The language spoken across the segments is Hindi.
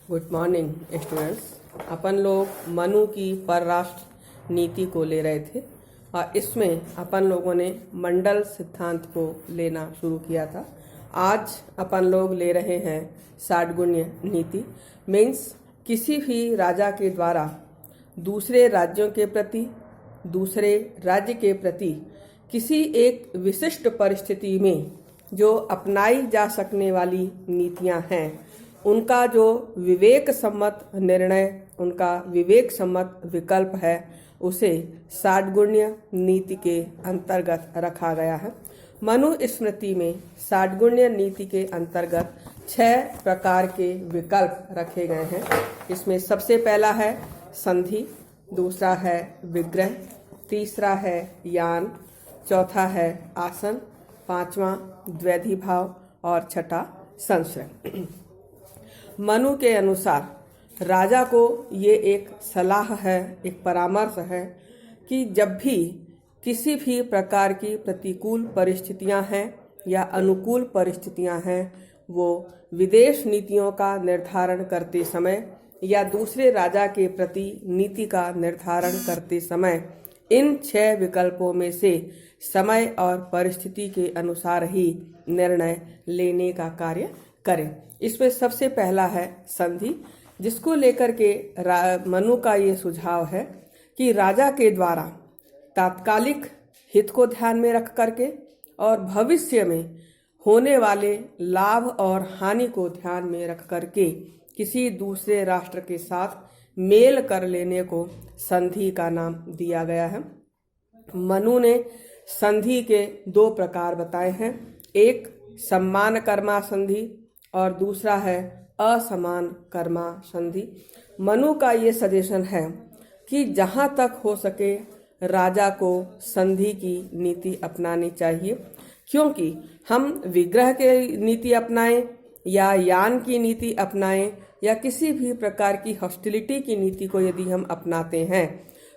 Good morning students. अपन लोग मनु की परराष्ट्र नीति को ले रहे थे और इसमें अपन लोगों ने मंडल सिद्धांत को लेना शुरू किया था। आज अपन लोग ले रहे हैं षाड्गुण्य नीति। मीन्स किसी भी राजा के द्वारा दूसरे राज्यों के प्रति, दूसरे राज्य के प्रति किसी एक विशिष्ट परिस्थिति में जो अपनाई जा सकने वाली नीतियां हैं, उनका जो विवेक सम्मत निर्णय, उनका विवेक सम्मत विकल्प है, उसे षाड्गुण्य नीति के अंतर्गत रखा गया है। मनु स्मृति में षाड्गुण्य नीति के अंतर्गत 6 प्रकार के विकल्प रखे गए हैं। इसमें सबसे पहला है संधि, दूसरा है विग्रह, तीसरा है यान, चौथा है आसन, पांचवा द्वैधी भाव और छठा संशय। मनु के अनुसार राजा को ये एक सलाह है, एक परामर्श है कि जब भी किसी भी प्रकार की प्रतिकूल परिस्थितियां हैं या अनुकूल परिस्थितियां हैं, वो विदेश नीतियों का निर्धारण करते समय या दूसरे राजा के प्रति नीति का निर्धारण करते समय इन 6 विकल्पों में से समय और परिस्थिति के अनुसार ही निर्णय लेने का कार्य करें। इसमें सबसे पहला है संधि, जिसको लेकर के मनु का ये सुझाव है कि राजा के द्वारा तात्कालिक हित को ध्यान में रख करके और भविष्य में होने वाले लाभ और हानि को ध्यान में रख करके किसी दूसरे राष्ट्र के साथ मेल कर लेने को संधि का नाम दिया गया है। मनु ने संधि के 2 प्रकार बताए हैं, एक सम्मान कर्मा संधि और दूसरा है असमान कर्मा संधि। मनु का ये सजेशन है कि जहां तक हो सके राजा को संधि की नीति अपनानी चाहिए, क्योंकि हम विग्रह की नीति अपनाएं या यान की नीति अपनाएं या किसी भी प्रकार की हॉस्टिलिटी की नीति को यदि हम अपनाते हैं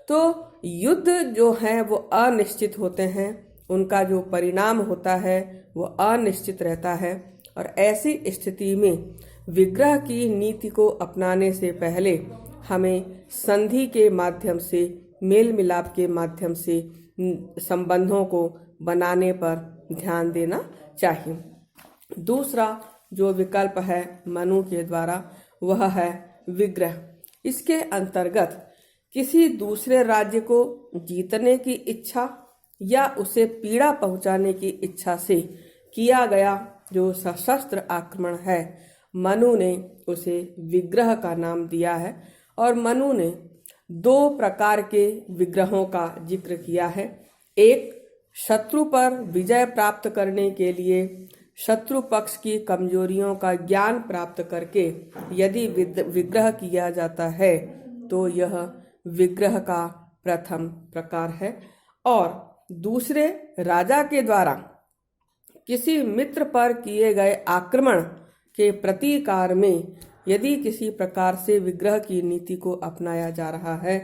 तो युद्ध जो है वो अनिश्चित होते हैं, उनका जो परिणाम होता है वो अनिश्चित रहता है। और ऐसी स्थिति में विग्रह की नीति को अपनाने से पहले हमें संधि के माध्यम से, मेल मिलाप के माध्यम से संबंधों को बनाने पर ध्यान देना चाहिए। दूसरा जो विकल्प है मनु के द्वारा, वह है विग्रह। इसके अंतर्गत किसी दूसरे राज्य को जीतने की इच्छा या उसे पीड़ा पहुंचाने की इच्छा से किया गया जो सशस्त्र आक्रमण है, मनु ने उसे विग्रह का नाम दिया है। और मनु ने 2 प्रकार के विग्रहों का जिक्र किया है। एक, शत्रु पर विजय प्राप्त करने के लिए शत्रु पक्ष की कमजोरियों का ज्ञान प्राप्त करके यदि विग्रह किया जाता है तो यह विग्रह का प्रथम प्रकार है। और दूसरे, राजा के द्वारा किसी मित्र पर किए गए आक्रमण के प्रतीकार में यदि किसी प्रकार से विग्रह की नीति को अपनाया जा रहा है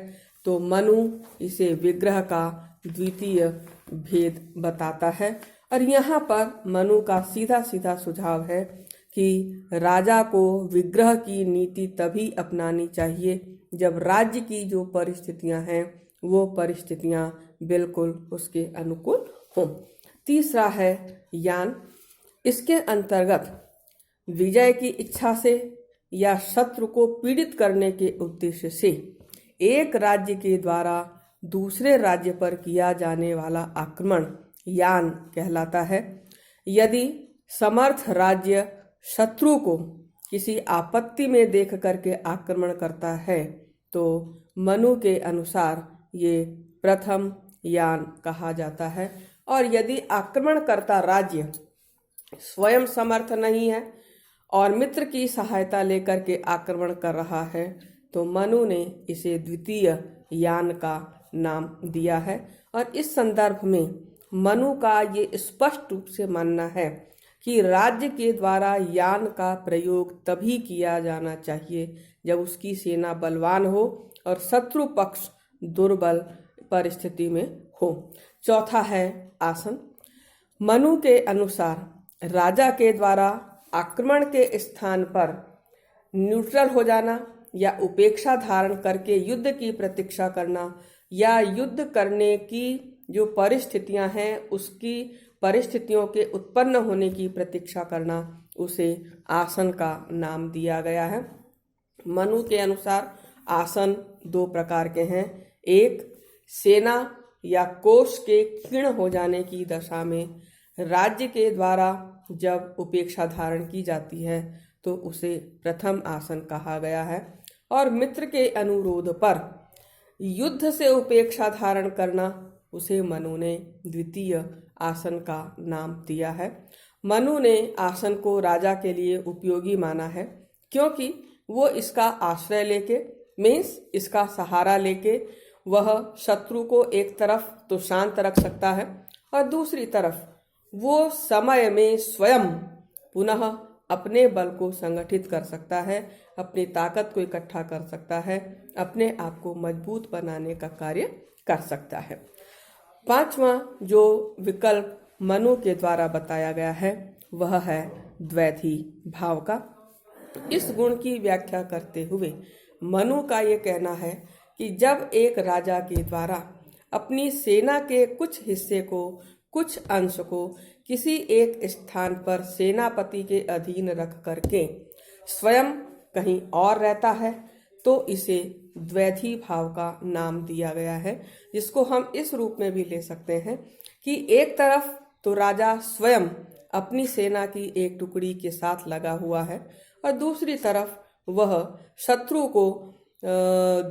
तो मनु इसे विग्रह का द्वितीय भेद बताता है। और यहाँ पर मनु का सीधा सीधा सुझाव है कि राजा को विग्रह की नीति तभी अपनानी चाहिए जब राज्य की जो परिस्थितियां हैं वो परिस्थितियां बिल्कुल उसके अनुकूल हों। तीसरा है यान। इसके अंतर्गत विजय की इच्छा से या शत्रु को पीड़ित करने के उद्देश्य से एक राज्य के द्वारा दूसरे राज्य पर किया जाने वाला आक्रमण यान कहलाता है। यदि समर्थ राज्य शत्रु को किसी आपत्ति में देख करके आक्रमण करता है तो मनु के अनुसार ये प्रथम यान कहा जाता है। और यदि आक्रमणकर्ता राज्य स्वयं समर्थ नहीं है और मित्र की सहायता लेकर के आक्रमण कर रहा है तो मनु ने इसे द्वितीय यान का नाम दिया है। और इस संदर्भ में मनु का ये स्पष्ट रूप से मानना है कि राज्य के द्वारा यान का प्रयोग तभी किया जाना चाहिए जब उसकी सेना बलवान हो और शत्रु पक्ष दुर्बल परिस्थिति में हो। चौथा है आसन। मनु के अनुसार राजा के द्वारा आक्रमण के स्थान पर न्यूट्रल हो जाना या उपेक्षा धारण करके युद्ध की प्रतीक्षा करना या युद्ध करने की जो परिस्थितियां हैं उसकी परिस्थितियों के उत्पन्न होने की प्रतीक्षा करना, उसे आसन का नाम दिया गया है। मनु के अनुसार आसन दो प्रकार के हैं। एक, सेना या कोष के क्षीण हो जाने की दशा में राज्य के द्वारा जब उपेक्षा धारण की जाती है तो उसे प्रथम आसन कहा गया है। और मित्र के अनुरोध पर युद्ध से उपेक्षा धारण करना, उसे मनु ने द्वितीय आसन का नाम दिया है। मनु ने आसन को राजा के लिए उपयोगी माना है क्योंकि वो इसका आश्रय लेके, मीन्स इसका सहारा लेके वह शत्रु को एक तरफ तो शांत रख सकता है और दूसरी तरफ वो समय में स्वयं पुनः अपने बल को संगठित कर सकता है, अपनी ताकत को इकट्ठा कर सकता है, अपने आप को मजबूत बनाने का कार्य कर सकता है। पांचवा जो विकल्प मनु के द्वारा बताया गया है वह है द्वैधी भाव का। इस गुण की व्याख्या करते हुए मनु का ये कहना है कि जब एक राजा के द्वारा अपनी सेना के कुछ हिस्से को, कुछ अंश को किसी एक स्थान पर सेनापति के अधीन रख करके स्वयं कहीं और रहता है तो इसे द्वैधी भाव का नाम दिया गया है, जिसको हम इस रूप में भी ले सकते हैं कि एक तरफ तो राजा स्वयं अपनी सेना की एक टुकड़ी के साथ लगा हुआ है और दूसरी तरफ वह शत्रु को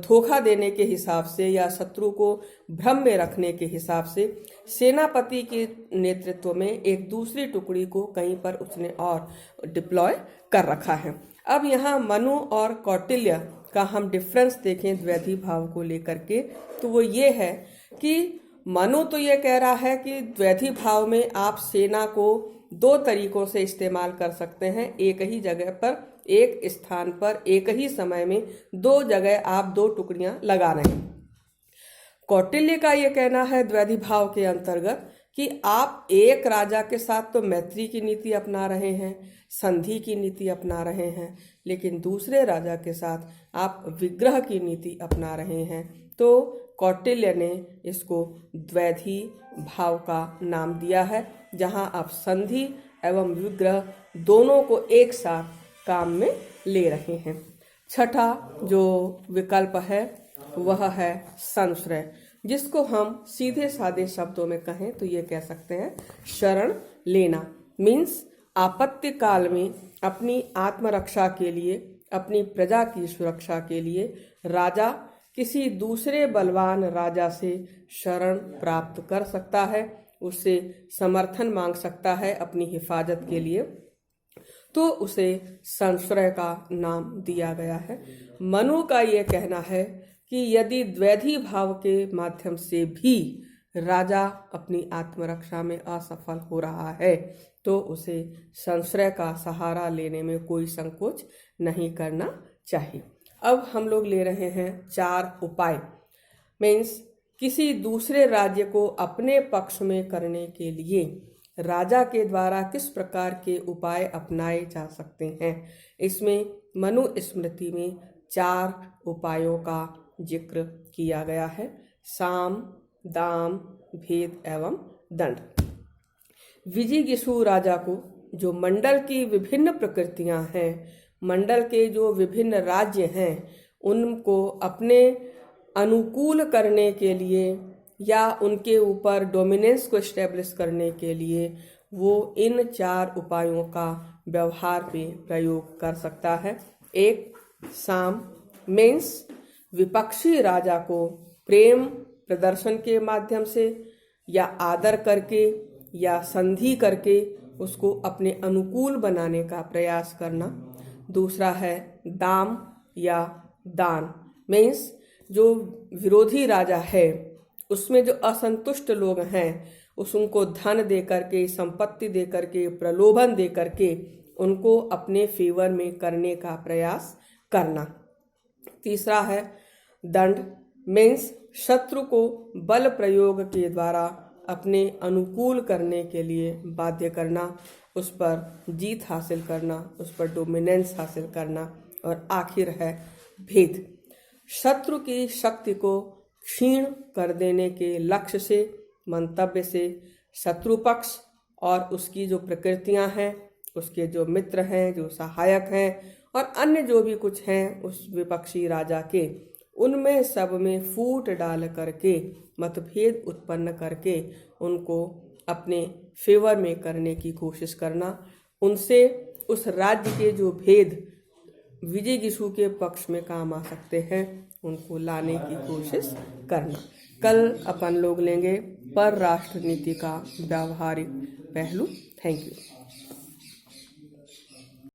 धोखा देने के हिसाब से या शत्रु को भ्रम में रखने के हिसाब से सेनापति के नेतृत्व में एक दूसरी टुकड़ी को कहीं पर उसने और डिप्लॉय कर रखा है। अब यहाँ मनु और कौटिल्य का हम डिफरेंस देखें द्वैधी भाव को लेकर के, तो वो ये है कि मनु तो ये कह रहा है कि द्वैधी भाव में आप सेना को दो तरीकों से इस्तेमाल कर सकते हैं। एक ही जगह पर, एक स्थान पर, एक ही समय में दो जगह आप दो टुकड़ियां लगा रहे हैं। कौटिल्य का ये कहना है द्वैधी भाव के अंतर्गत कि आप एक राजा के साथ तो मैत्री की नीति अपना रहे हैं, संधि की नीति अपना रहे हैं, लेकिन दूसरे राजा के साथ आप विग्रह की नीति अपना रहे हैं। तो कौटिल्य ने इसको द्वैधी भाव का नाम दिया है, जहां आप संधि एवं विग्रह दोनों को एक साथ काम में ले रहे हैं। छठा जो विकल्प है वह है संश्रय, जिसको हम सीधे साधे शब्दों में कहें तो ये कह सकते हैं शरण लेना। मीन्स आपत्ति काल में अपनी आत्मरक्षा के लिए, अपनी प्रजा की सुरक्षा के लिए राजा किसी दूसरे बलवान राजा से शरण प्राप्त कर सकता है, उससे समर्थन मांग सकता है अपनी हिफाजत के लिए, तो उसे संश्रय का नाम दिया गया है। मनु का ये कहना है कि यदि द्वैधी भाव के माध्यम से भी राजा अपनी आत्मरक्षा में असफल हो रहा है तो उसे संश्रय का सहारा लेने में कोई संकोच नहीं करना चाहिए। अब हम लोग ले रहे हैं 4 उपाय। मीन्स किसी दूसरे राज्य को अपने पक्ष में करने के लिए राजा के द्वारा किस प्रकार के उपाय अपनाए जा सकते हैं। इसमें मनु स्मृति में 4 उपायों का जिक्र किया गया है। साम, दाम, भेद एवं दंड। विजिगीषु राजा को जो मंडल की विभिन्न प्रकृतियां हैं, मंडल के जो विभिन्न राज्य हैं, उनको अपने अनुकूल करने के लिए या उनके ऊपर डोमिनेंस को एस्टेब्लिश करने के लिए वो इन 4 उपायों का व्यवहार पे प्रयोग कर सकता है। एक, साम मीन्स विपक्षी राजा को प्रेम प्रदर्शन के माध्यम से या आदर करके या संधि करके उसको अपने अनुकूल बनाने का प्रयास करना। दूसरा है दाम या दान मीन्स जो विरोधी राजा है उसमें जो असंतुष्ट लोग हैं उनको धन दे करके, संपत्ति दे करके, प्रलोभन दे करके उनको अपने फेवर में करने का प्रयास करना। तीसरा है दंड मीन्स शत्रु को बल प्रयोग के द्वारा अपने अनुकूल करने के लिए बाध्य करना, उस पर जीत हासिल करना, उस पर डोमिनेंस हासिल करना। और आखिर है भेद। शत्रु की शक्ति को क्षीण कर देने के लक्ष्य से, मंतव्य से शत्रु पक्ष और उसकी जो प्रकृतियां हैं, उसके जो मित्र हैं, जो सहायक हैं और अन्य जो भी कुछ हैं उस विपक्षी राजा के, उनमें सब में फूट डाल करके, मतभेद उत्पन्न करके उनको अपने फेवर में करने की कोशिश करना, उनसे उस राज्य के जो भेद विजयगिसु के पक्ष में काम आ सकते हैं उनको लाने की कोशिश करना। कल अपन लोग लेंगे परराष्ट्र नीति का व्यावहारिक पहलू। Thank you.